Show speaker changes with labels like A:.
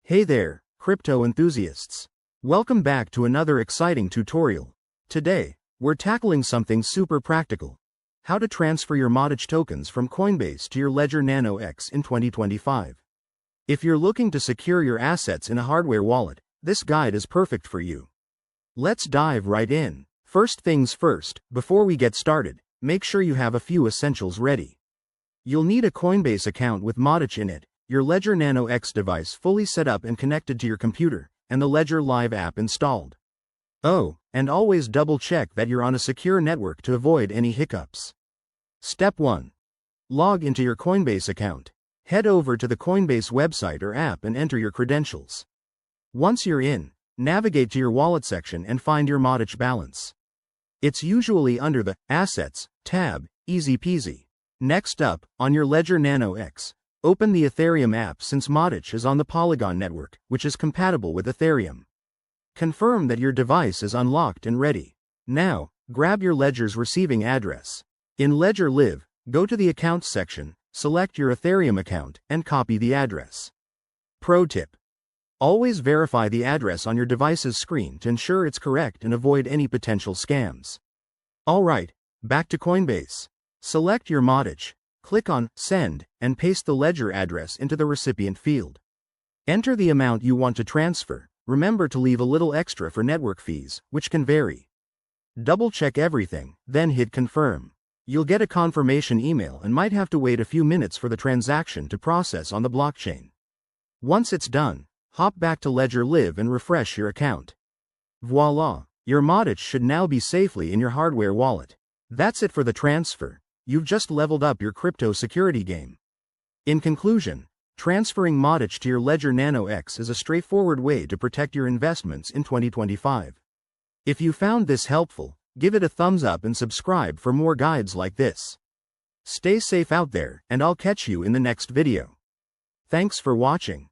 A: Hey there, crypto enthusiasts. Welcome back to another exciting tutorial. Today, we're tackling something super practical. How to transfer your Matic tokens from Coinbase to your Ledger Nano X in 2025. If you're looking to secure your assets in a hardware wallet, this guide is perfect for you. Let's dive right in. First things first, before we get started, make sure you have a few essentials ready. You'll need a Coinbase account with Matic in it, your Ledger Nano X device fully set up and connected to your computer, and the Ledger Live app installed. Oh, and always double-check that you're on a secure network to avoid any hiccups. Step 1. Log into your Coinbase account. Head over to the Coinbase website or app and enter your credentials. Once you're in, navigate to your wallet section and find your Matic balance. It's usually under the Assets tab, easy peasy. Next up, on your Ledger Nano X, open the Ethereum app since Matic is on the Polygon network, which is compatible with Ethereum. Confirm that your device is unlocked and ready. Now, grab your Ledger's receiving address. In Ledger Live, go to the Accounts section, select your Ethereum account, and copy the address. Pro tip: always verify the address on your device's screen to ensure it's correct and avoid any potential scams. Alright, back to Coinbase. Select your Matic. Click on Send, and paste the Ledger address into the recipient field. Enter the amount you want to transfer. Remember to leave a little extra for network fees, which can vary. Double-check everything, then hit Confirm. You'll get a confirmation email and might have to wait a few minutes for the transaction to process on the blockchain. Once it's done, hop back to Ledger Live and refresh your account. Voila! Your Matic should now be safely in your hardware wallet. That's it for the transfer. You've just leveled up your crypto security game. In conclusion, transferring Matic to your Ledger Nano X is a straightforward way to protect your investments in 2025. If you found this helpful, give it a thumbs up and subscribe for more guides like this. Stay safe out there, and I'll catch you in the next video. Thanks for watching.